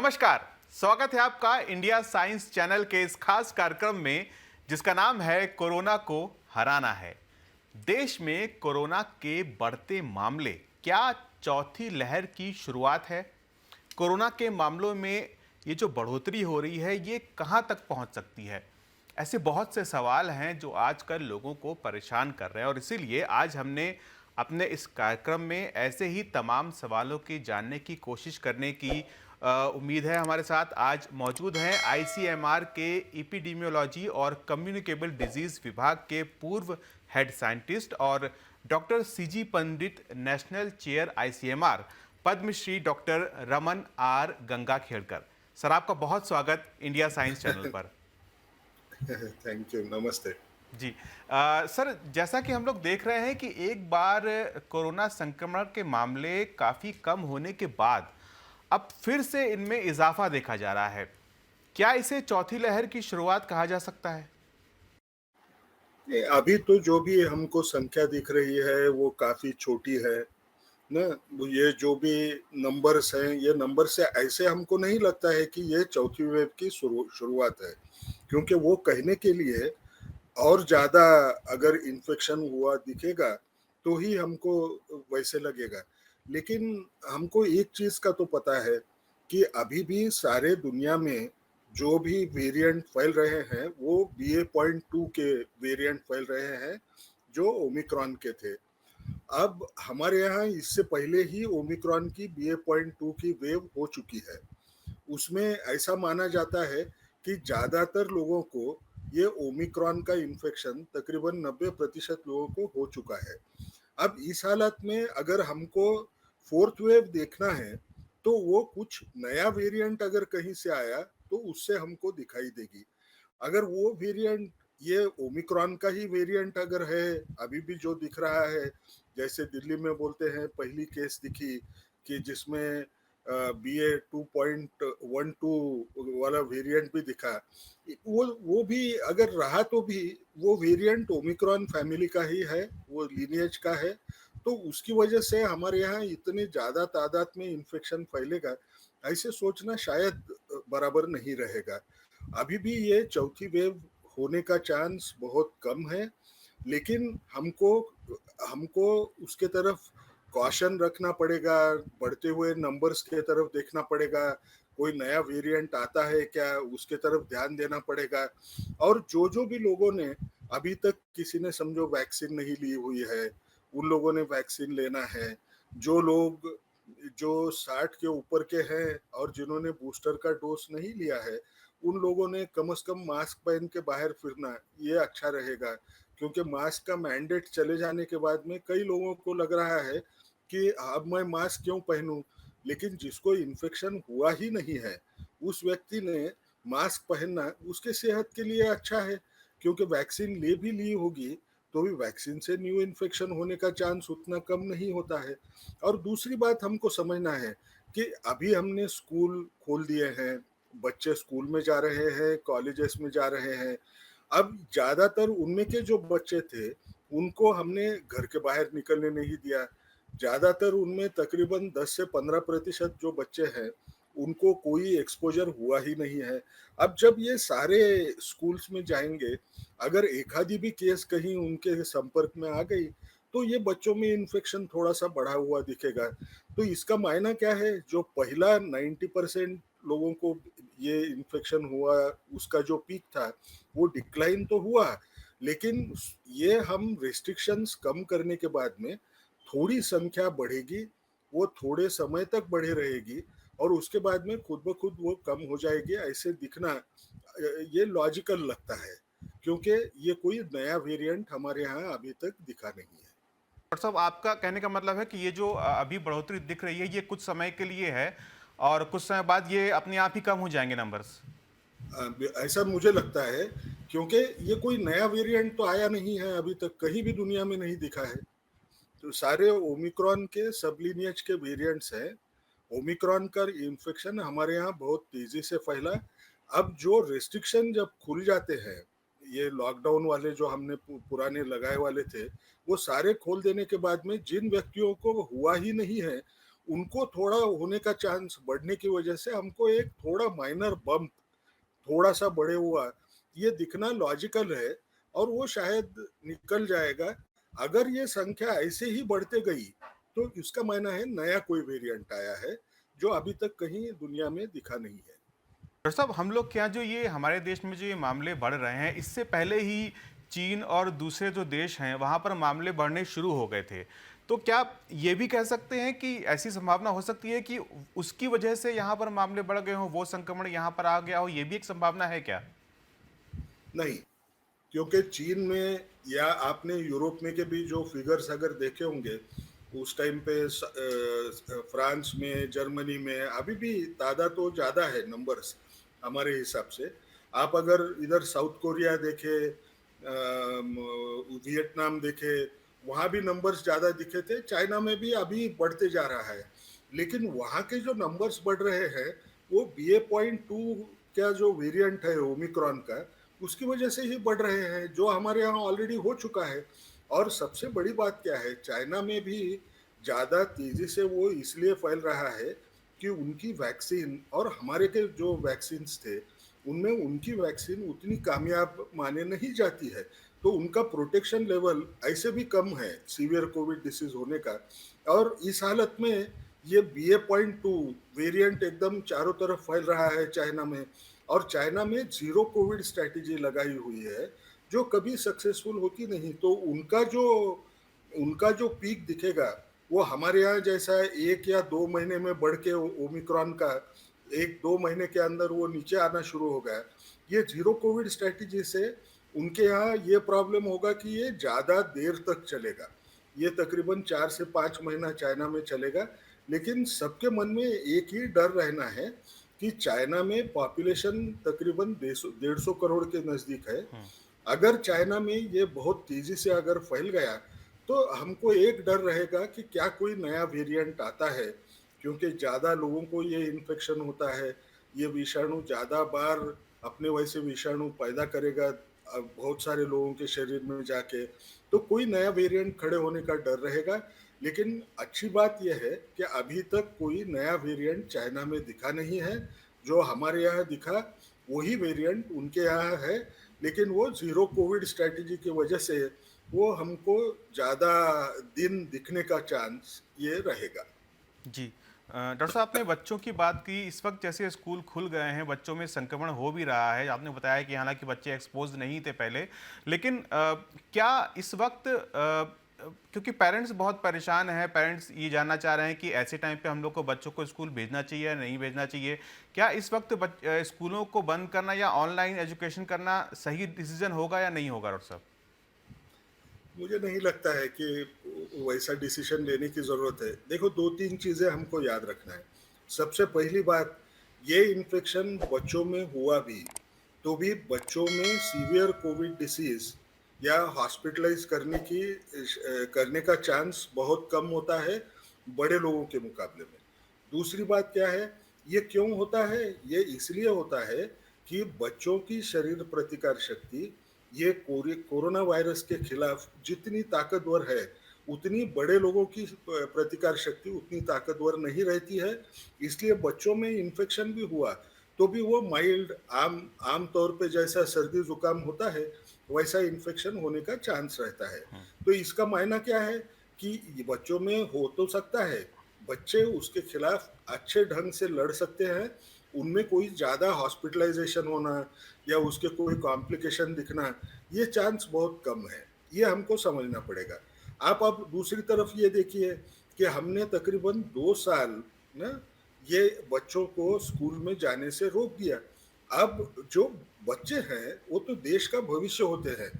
नमस्कार। स्वागत है आपका इंडिया साइंस चैनल के इस खास कार्यक्रम में जिसका नाम है कोरोना को हराना है। देश में कोरोना के बढ़ते मामले क्या चौथी लहर की शुरुआत है? कोरोना के मामलों में ये जो बढ़ोतरी हो रही है ये कहां तक पहुंच सकती है? ऐसे बहुत से सवाल हैं जो आजकल लोगों को परेशान कर रहे हैं और इसीलिए आज हमने अपने इस कार्यक्रम में ऐसे ही तमाम सवालों की जानने की कोशिश करने की उम्मीद है। हमारे साथ आज मौजूद हैं आईसीएमआर के एपिडेमियोलॉजी और कम्युनिकेबल डिजीज विभाग के पूर्व हेड साइंटिस्ट और doctor CG Pandit, national chair ICMR, Padmashri doctor Raman R Gangakhedkar. Sir, आपका बहुत स्वागत इंडिया साइंस चैनल पर। थैंक यू, नमस्ते। जी। सर, जैसा कि हम लोग देख रहे हैं कि एक बार कोरोना संक्रमण के मामले काफ़ी कम होने के बाद अब फिर से इनमें इजाफा देखा जा रहा है। क्या इसे चौथी लहर की शुरुआत कहा जा सकता है? ये अभी तो जो भी हमको संख्या दिख रही है वो काफ़ी छोटी है ना। ये जो भी नंबर्स हैं, ये नंबर से ऐसे हमको नहीं लगता है कि ये चौथी वेव की शुरुआत है, क्योंकि वो कहने के लिए और ज़्यादा अगर इन्फेक्शन हुआ दिखेगा तो ही हमको वैसे लगेगा। लेकिन हमको एक चीज़ का तो पता है कि अभी भी सारे दुनिया में जो भी वेरिएंट फैल रहे हैं वो BA.2 के वेरिएंट फैल रहे हैं, जो ओमिक्रॉन के थे। अब हमारे यहाँ इससे पहले ही ओमिक्रॉन की BA.2 की वेव हो चुकी है। उसमें ऐसा माना जाता है कि ज़्यादातर लोगों को ये ओमिक्रॉन का इन्फेक्शन तकरीबन 90% लोगों को हो चुका है। अब इस हालत में अगर हमको फोर्थ वेव देखना है तो वो कुछ नया वेरिएंट अगर कहीं से आया तो उससे हमको दिखाई देगी। अगर वो वेरिएंट ये ओमिक्रॉन का ही वेरिएंट अगर है, अभी भी जो दिख रहा है, जैसे दिल्ली में बोलते हैं पहली केस दिखी कि जिसमें BA.2.12 वाला वेरिएंट भी दिखा, वो भी अगर रहा तो भी वो वेरिएंट ओमिक्रॉन फैमिली का ही है, वो लीनिएज का है। तो उसकी वजह से हमारे यहाँ इतने ज़्यादा तादाद में इन्फेक्शन फैलेगा, ऐसे सोचना शायद बराबर नहीं रहेगा। अभी भी ये चौथी वेव होने का चांस बहुत कम है, लेकिन हमको हमको उसके तरफ कॉशन रखना पड़ेगा, बढ़ते हुए नंबर्स के तरफ देखना पड़ेगा, कोई नया वेरिएंट आता है क्या, उसके तरफ ध्यान देना पड़ेगा। और जो भी लोगों ने अभी तक किसी ने समझो वैक्सीन नहीं ली हुई है, उन लोगों ने वैक्सीन लेना है। जो लोग जो 60 के ऊपर के हैं और जिन्होंने बूस्टर का डोज नहीं लिया है, उन लोगों ने कम से कम मास्क पहन के बाहर फिरना, ये अच्छा रहेगा। क्योंकि मास्क का मैंडेट चले जाने के बाद में कई लोगों को लग रहा है कि अब मैं मास्क क्यों पहनूं, लेकिन जिसको इन्फेक्शन हुआ ही नहीं है उस व्यक्ति ने मास्क पहनना उसके सेहत के लिए अच्छा है, क्योंकि वैक्सीन ले भी ली होगी तो भी वैक्सीन से न्यू इन्फेक्शन होने का चांस उतना कम नहीं होता है। और दूसरी बात हमको समझना है कि अभी हमने स्कूल खोल दिए हैं, बच्चे स्कूल में जा रहे हैं, कॉलेजेस में जा रहे हैं। अब ज़्यादातर उनमें के जो बच्चे थे, उनको हमने घर के बाहर निकलने नहीं दिया। ज़्यादातर उनमें तकरीबन 10 से 15% जो बच्चे हैं, उनको कोई एक्सपोज़र हुआ ही नहीं है। अब जब ये सारे स्कूल्स में जाएँगे, अगर एक आधी भी केस कहीं उनके संपर्क में आ गई, तो ये बच्चों में इन्फेक्शन थोड़ा-सा बढ़ा हुआ दिखेगा। तो इसका मायना क्या है, जो पहला 90% लोगों को ये इन्फेक्शन हुआ, उसका जो पीक था, वो डिक्लाइन तो हुआ, लेकिन ये हम रिस्ट्रिक्शंस कम करने के बाद में थोड़ी संख्या बढ़ेगी, वो थोड़े समय तक बढ़े रहेगी और उसके बाद में खुद ब खुद वो कम हो जाएगी, ऐसे दिखना ये लॉजिकल लगता है, क्योंकि ये कोई नया वेरिएंट हमारे यहाँ अभी तक दिखा नहीं है। डॉक्टर साहब, आपका कहने का मतलब है कि ये जो अभी बढ़ोतरी दिख रही है ये कुछ समय के लिए है और कुछ समय बाद ये अपने आप ही कम हो जाएंगे नंबर्स। ऐसा मुझे लगता है, क्योंकि ये कोई नया वेरिएंट तो आया नहीं है अभी तक, कहीं भी दुनिया में नहीं दिखा है। तो सारे ओमिक्रॉन के सब लिनिएज के वेरिएंट्स हैं। ओमिक्रॉन का इन्फेक्शन हमारे यहाँ बहुत तेजी से फैला। अब जो रिस्ट्रिक्शन जब खुल जाते हैं, ये लॉकडाउन वाले जो हमने पुराने लगाए वाले थे, वो सारे खोल देने के बाद में जिन व्यक्तियों को हुआ ही नहीं है, उनको थोड़ा होने का चांस बढ़ने की वजह से हमको एक थोड़ा माइनर बम्प थोड़ा-सा बढ़े हुआ, ये दिखना लॉजिकल है और वो शायद निकल जाएगा। अगर ये संख्या ऐसे ही बढ़ते गई, तो इसका मायना है नया कोई वेरिएंट आया है, जो अभी तक कहीं दुनिया में दिखा नहीं है। डॉक्टर साहब, हम लोग क्या जो ये हमारे देश में जो ये मामले बढ़ रहे हैं, इससे पहले ही चीन और दूसरे जो देश हैं, वहाँ पर मामले बढ़ने शुरू हो गए थे। तो क्या ये भी कह सकते हैं कि ऐसी संभावना हो सकती है कि उसकी वजह से यहाँ पर मामले बढ़ गए हों, वो संक्रमण यहाँ पर आ गया हो, ये भी एक संभावना है क्या? नहीं, क्योंकि चीन में या आपने यूरोप में के भी जो फिगर्स अगर देखे होंगे, उस टाइम पे फ्रांस में, जर्मनी में अभी भी तादाद तो ज़्यादा है नंबर्स हमारे हिसाब से। आप अगर इधर साउथ कोरिया देखें, वियतनाम देखें, वहाँ भी नंबर्स ज़्यादा दिखे थे। चाइना में भी अभी बढ़ते जा रहा है। लेकिन वहाँ के जो नंबर्स बढ़ रहे हैं, वो BA.2 का जो वेरिएंट है ओमिक्रॉन का, उसकी वजह से ही बढ़ रहे हैं, जो हमारे यहाँ ऑलरेडी हो चुका है। और सबसे बड़ी बात क्या है, चाइना में भी ज़्यादा तेज़ी से वो इसलिए फैल रहा है कि उनकी वैक्सीन और हमारे के जो वैक्सीन्स थे, उनमें उनकी वैक्सीन उतनी कामयाब माने नहीं जाती है। तो उनका प्रोटेक्शन लेवल ऐसे भी कम है सीवियर कोविड डिसीज़ होने का। और इस हालत में ये BA.2 वेरिएंट एकदम चारों तरफ फैल रहा है चाइना में। और चाइना में ज़ीरो कोविड स्ट्रैटेजी लगाई हुई है, जो कभी सक्सेसफुल होती नहीं। तो उनका जो पीक दिखेगा, वो हमारे यहाँ जैसा 1 या 2 महीने में बढ़ के ओमिक्रॉन का 1-2 महीने के अंदर वो नीचे आना शुरू हो गया। ये ज़ीरो कोविड स्ट्रैटेजी से उनके यहाँ ये प्रॉब्लम होगा कि ये ज़्यादा देर तक चलेगा। ये तकरीबन 4 से 5 महीना चाइना में चलेगा, लेकिन सबके मन में एक ही डर रहना है कि चाइना में पॉपुलेशन तकरीबन 150 करोड़ के नज़दीक है। हुँ। अगर चाइना में ये बहुत तेज़ी से अगर फैल गया, तो हमको एक डर रहेगा कि क्या कोई नया वेरिएंट आता है, क्योंकि ज़्यादा लोगों को ये इन्फेक्शन होता है, ये विषाणु ज़्यादा बार अपने वैसे विषाणु पैदा करेगा बहुत सारे लोगों के शरीर में जाके, तो कोई नया वेरिएंट खड़े होने का डर रहेगा। लेकिन अच्छी बात ये है कि अभी तक कोई नया वेरिएंट चाइना में दिखा नहीं है, जो हमारे यहाँ दिखा, वही वेरिएंट उनके यहाँ है। लेकिन वो ज़ीरो कोविड स्ट्रैटेजी की वजह से वो हमको ज़्यादा दिन दिखने का चांस ये रहेगा। जी। डॉक्टर साहब, आपने बच्चों की बात की। इस वक्त जैसे स्कूल खुल गए हैं, बच्चों में संक्रमण हो भी रहा है। आपने बताया कि हालांकि बच्चे एक्सपोज नहीं थे पहले, लेकिन क्या इस वक्त क्योंकि पेरेंट्स बहुत परेशान हैं, पेरेंट्स ये जानना चाह रहे हैं कि ऐसे टाइम पे हम लोग को बच्चों को स्कूल भेजना चाहिए या नहीं भेजना चाहिए। क्या इस वक्त स्कूलों को बंद करना या ऑनलाइन एजुकेशन करना सही डिसीजन होगा या नहीं होगा, डॉक्टर साहब? मुझे नहीं लगता है कि वैसा डिसीजन लेने की ज़रूरत है। देखो 2-3 चीज़ें हमको याद रखना है। सबसे पहली बात, ये इन्फेक्शन बच्चों में हुआ भी, तो भी बच्चों में सीवियर कोविड डिसीज़ या हॉस्पिटलाइज़ करने का चांस बहुत कम होता है, बड़े लोगों के मुकाबले में। दूसरी बात क्या है, ये क्यों होता है? ये इसलिए होता है कि बच्चों की शरीर प्रतिकार शक्ति ये कोरोना वायरस के खिलाफ जितनी ताकतवर है, उतनी बड़े लोगों की प्रतिकार शक्ति उतनी ताकतवर नहीं रहती है। इसलिए बच्चों में इन्फेक्शन भी हुआ, तो भी वो माइल्ड आम तौर पे जैसा सर्दी-जुकाम होता है, वैसा इन्फेक्शन होने का चांस रहता है। तो इसका मायना क्या है कि ये बच्चों में हो तो सकता है, बच्चे उसके खिलाफ अच्छे ढंग से लड़ सकते हैं, उनमें कोई ज़्यादा हॉस्पिटलाइज़ेशन होना या उसके कोई कॉम्प्लिकेशन दिखना, ये चांस बहुत कम है। ये हमको समझना पड़ेगा। आप अब दूसरी तरफ ये देखिए कि हमने तकरीबन 2 साल ना ये बच्चों को स्कूल में जाने से रोक दिया। अब जो बच्चे हैं, वो तो देश का भविष्य होते हैं।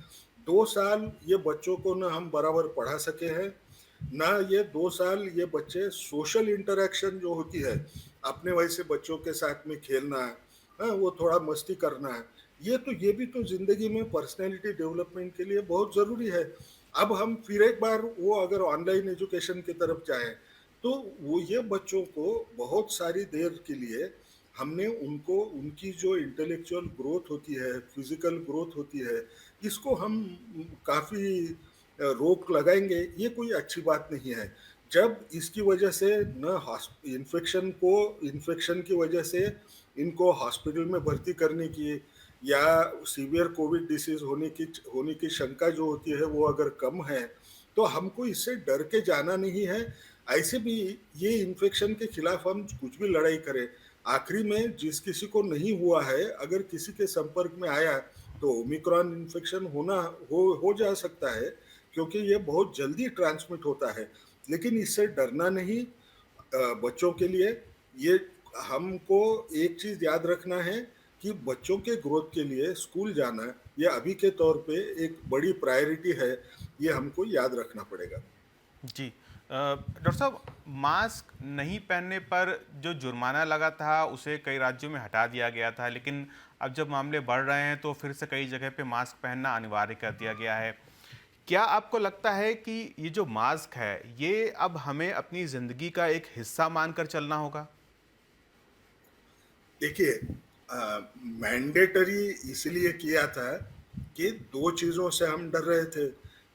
2 साल ये बच्चों को ना हम बराबर पढ़ा सके हैं, ना ये 2 साल ये बच्चे सोशल इंटरैक्शन जो होती है, अपने वैसे बच्चों के साथ में खेलना, हाँ, वो थोड़ा मस्ती करना, ये भी तो ज़िंदगी में पर्सनैलिटी डेवलपमेंट के लिए बहुत ज़रूरी है। अब हम फिर एक बार वो अगर ऑनलाइन एजुकेशन की तरफ जाएँ, तो वो ये बच्चों को बहुत सारी देर के लिए हमने उनको उनकी जो इंटेलेक्चुअल ग्रोथ होती है, फिज़िकल ग्रोथ होती है, इसको हम काफ़ी रोक लगाएँगे, ये कोई अच्छी बात नहीं है। जब इसकी वजह से न इन्फेक्शन की वजह से इनको हॉस्पिटल में भर्ती करने की या सीवियर कोविड डिसीज होने की शंका जो होती है वो अगर कम है, तो हमको इससे डर के जाना नहीं है। ऐसे भी ये इन्फेक्शन के खिलाफ हम कुछ भी लड़ाई करें, आखिरी में जिस किसी को नहीं हुआ है, अगर किसी के संपर्क में आया, तो ओमिक्रॉन इन्फेक्शन हो जा सकता है, क्योंकि ये बहुत जल्दी ट्रांसमिट होता है। लेकिन इससे डरना नहीं। बच्चों के लिए ये हमको एक चीज़ याद रखना है कि बच्चों के ग्रोथ के लिए स्कूल जाना ये अभी के तौर पे एक बड़ी प्रायोरिटी है, ये हमको याद रखना पड़ेगा। जी। डॉक्टर साहब, मास्क नहीं पहनने पर जो जुर्माना लगा था उसे कई राज्यों में हटा दिया गया था, लेकिन अब जब मामले बढ़ रहे हैं तो फिर से कई जगह पे मास्क पहनना अनिवार्य कर दिया गया है। क्या आपको लगता है कि ये जो मास्क है ये अब हमें अपनी ज़िंदगी का एक हिस्सा मानकर चलना होगा? देखिए, मैंडेटरी इसलिए किया था कि 2 चीज़ों से हम डर रहे थे,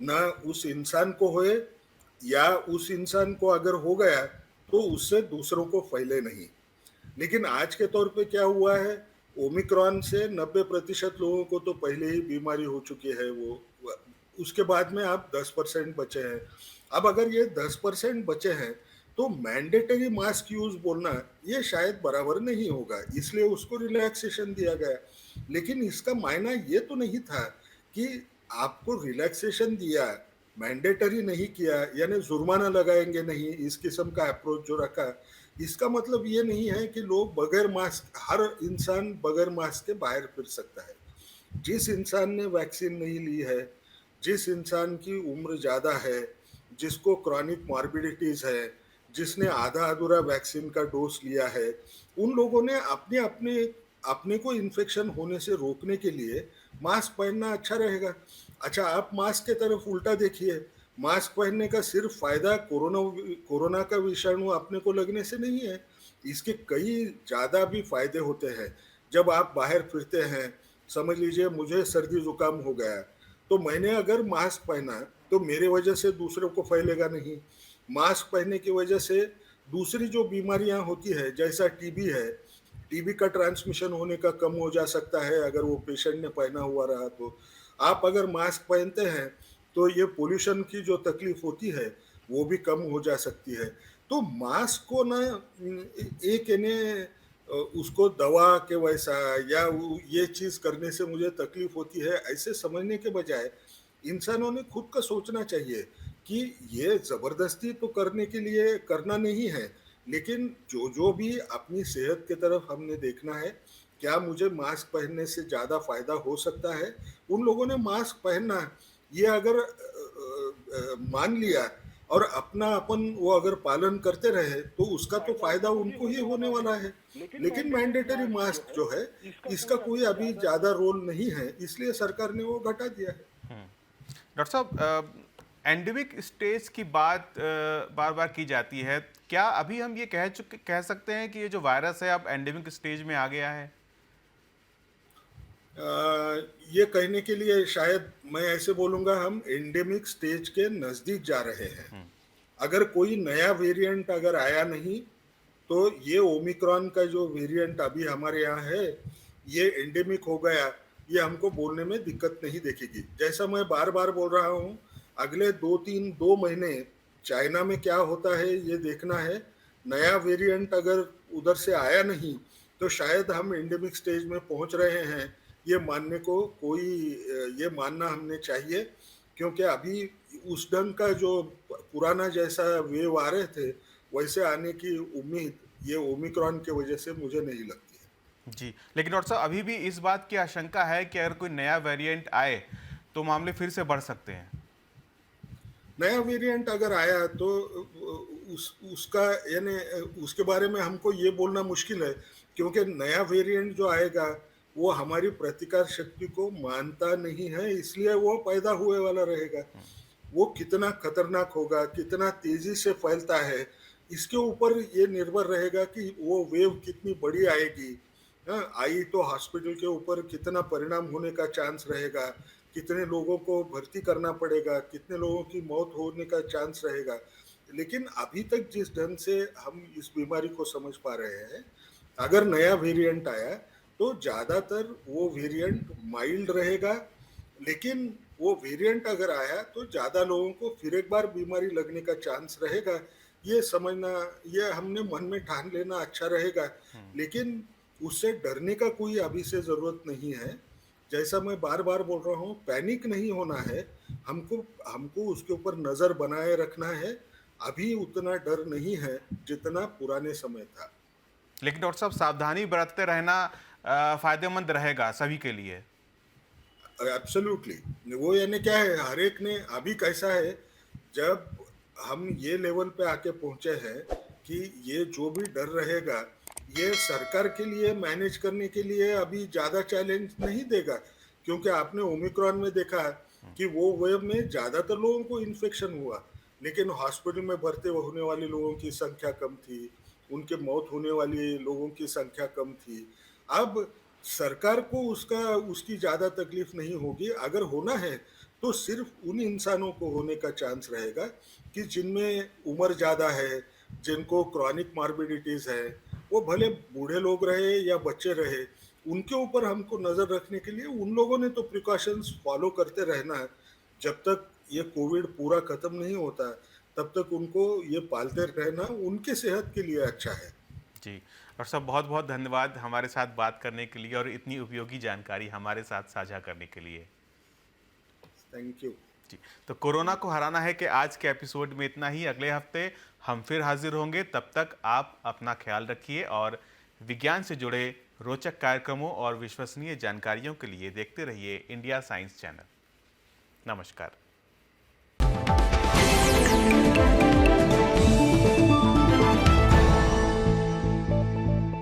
ना उस इंसान को होए या उस इंसान को अगर हो गया, तो उससे दूसरों को फैले नहीं। लेकिन आज के तौर पे क्या हुआ है, ओमिक्रॉन से 90% लोगों को तो पहले ही बीमारी हो चुकी है, उसके बाद में आप 10% बचे हैं। अब अगर ये 10% बचे हैं, तो मैंडेटरी मास्क यूज बोलना ये शायद बराबर नहीं होगा, इसलिए उसको रिलैक्सेशन दिया गया। लेकिन इसका मायना ये तो नहीं था कि आपको रिलैक्सेशन दिया, मैंडेटरी नहीं किया, यानी जुर्माना लगाएंगे नहीं, इस किस्म का अप्रोच जो रखा, इसका मतलब ये नहीं है कि लोग बगैर मास्क, हर इंसान बगैर मास्क के बाहर फिर सकता है। जिस इंसान ने वैक्सीन नहीं ली है, जिस इंसान की उम्र ज़्यादा है, जिसको क्रॉनिक मॉर्बिडिटीज़ है, जिसने आधा-अधूरा वैक्सीन का डोज़ लिया है, उन लोगों ने अपने अपने अपने को इन्फेक्शन होने से रोकने के लिए मास्क पहनना अच्छा रहेगा। अच्छा, आप मास्क की तरफ उल्टा देखिए, मास्क पहनने का सिर्फ फ़ायदा कोरोना का विषाणु अपने को लगने से नहीं है, इसके कई ज़्यादा भी फ़ायदे होते हैं। जब आप बाहर फिरते हैं, समझ लीजिए मुझे सर्दी-ज़ुकाम हो गया, तो मैंने अगर मास्क पहना, तो मेरे वजह से दूसरों को फैलेगा नहीं। मास्क पहनने की वजह से दूसरी जो बीमारियाँ होती है, जैसा टीबी है, टीबी का ट्रांसमिशन होने का कम हो जा सकता है अगर वो पेशेंट ने पहना हुआ रहा तो। आप अगर मास्क पहनते हैं, तो ये पॉल्यूशन की जो तकलीफ होती है, वो भी कम हो जा सकती है। तो मास्क को ना एक यानी उसको दवा के वैसा या ये चीज़ करने से मुझे तकलीफ होती है, ऐसे समझने के बजाय इंसानों ने खुद का सोचना चाहिए कि ये ज़बरदस्ती तो करने के लिए करना नहीं है, लेकिन जो भी अपनी सेहत की तरफ हमने देखना है, क्या मुझे मास्क पहनने से ज़्यादा फ़ायदा हो सकता है? उन लोगों ने मास्क पहनना, ये अगर मान लिया और अपना अपन वो अगर पालन करते रहे, तो उसका तो फ़ायदा उनको ही होने वाला है। लेकिन मैंडेटरी मास्क जो है, इसका कोई अभी ज़्यादा रोल नहीं है, इसलिए सरकार ने वो घटा दिया है। डॉक्टर साहब, एंडेमिक स्टेज की बात बार बार की जाती है। क्या अभी हम ये कह सकते हैं कि ये जो वायरस है अब एंडेमिक स्टेज में आ गया है? ये कहने के लिए शायद मैं ऐसे बोलूँगा, हम एंडेमिक स्टेज के नज़दीक जा रहे हैं। अगर कोई नया वेरिएंट अगर आया नहीं, तो ये ओमिक्रॉन का जो वेरिएंट अभी हमारे यहाँ है, ये एंडेमिक हो गया, ये हमको बोलने में दिक्कत नहीं दिखेगी। जैसा मैं बार-बार बोल रहा हूँ, अगले 2 महीने चाइना में क्या होता है ये देखना है। नया वेरिएंट अगर उधर से आया नहीं, तो शायद हम एंडेमिक स्टेज में पहुँच रहे हैं, ये मानना हमने चाहिए, क्योंकि अभी उस ढंग का जो पुराना जैसा वेव आ रहे थे, वैसे आने की उम्मीद ये ओमिक्रॉन की वजह से मुझे नहीं लगती है। जी, लेकिन डॉक्टर साहब अभी भी इस बात की आशंका है कि अगर कोई नया वेरिएंट आए तो मामले फिर से बढ़ सकते हैं। नया वेरिएंट अगर आया तो उसका यानी उसके बारे में हमको ये बोलना मुश्किल है, क्योंकि नया वेरिएंट जो आएगा, वो हमारी प्रतिकार शक्ति को मानता नहीं है, इसलिए वो पैदा हुए वाला रहेगा। वो कितना खतरनाक होगा, कितना तेज़ी से फैलता है, इसके ऊपर ये निर्भर रहेगा कि वो वेव कितनी बड़ी आएगी। आई तो हॉस्पिटल के ऊपर कितना परिणाम होने का चांस रहेगा, कितने लोगों को भर्ती करना पड़ेगा, कितने लोगों की मौत होने का चांस रहेगा। लेकिन अभी तक जिस ढंग से हम इस बीमारी को समझ पा रहे हैं, अगर नया वेरिएंट आया तो ज़्यादातर वो वेरिएंट माइल्ड रहेगा, लेकिन वो वेरिएंट अगर आया तो ज़्यादा लोगों को फिर एक बार बीमारी लगने का चांस रहेगा। ये समझना, ये हमने मन में ठान लेना अच्छा रहेगा, लेकिन उससे डरने का कोई अभी से ज़रूरत नहीं है। जैसा मैं बार-बार बोल रहा हूँ, पैनिक नहीं होना है, हमको हमको उसके ऊपर नज़र बनाए रखना है। अभी उतना डर नहीं है, जितना पुराने समय था। लेकिन डॉक्टर साहब, सावधानी बरतते रहना फायदेमंद रहेगा सभी के लिए। एब्सोल्युटली वो यानी क्या है, हर एक ने अभी कैसा है, जब हम ये लेवल पे आके पहुंचे हैं कि ये जो भी डर रहेगा, ये सरकार के लिए मैनेज करने के लिए अभी ज्यादा चैलेंज नहीं देगा, क्योंकि आपने ओमिक्रॉन में देखा कि वो वेव में ज्यादातर लोगों को इन्फेक्शन हुआ, लेकिन हॉस्पिटल में भर्ती होने वाले लोगों की संख्या कम थी, उनके मौत होने वाली लोगों की संख्या कम थी। अब सरकार को उसका उसकी ज़्यादा तकलीफ नहीं होगी। अगर होना है, तो सिर्फ़ उन इंसानों को होने का चांस रहेगा कि जिनमें उम्र ज़्यादा है, जिनको क्रॉनिक मॉर्बिडिटीज़ है, वो भले बूढ़े लोग रहे या बच्चे रहे, उनके ऊपर हमको नज़र रखने के लिए उन लोगों ने तो प्रिकॉशंस फ़ॉलो करते रहना है। जब तक ये कोविड पूरा खत्म नहीं होता, तब तक उनको ये पालते रहना उनके सेहत के लिए अच्छा है। जी, डॉक्टर साहब, बहुत बहुत धन्यवाद हमारे साथ बात करने के लिए और इतनी उपयोगी जानकारी हमारे साथ साझा करने के लिए। Thank you. जी, तो कोरोना को हराना है कि आज के एपिसोड में इतना ही। अगले हफ्ते हम फिर हाजिर होंगे। तब तक आप अपना ख्याल रखिए और विज्ञान से जुड़े रोचक कार्यक्रमों और विश्वसनीय जानकारियों के लिए देखते रहिए इंडिया साइंस चैनल। नमस्कार।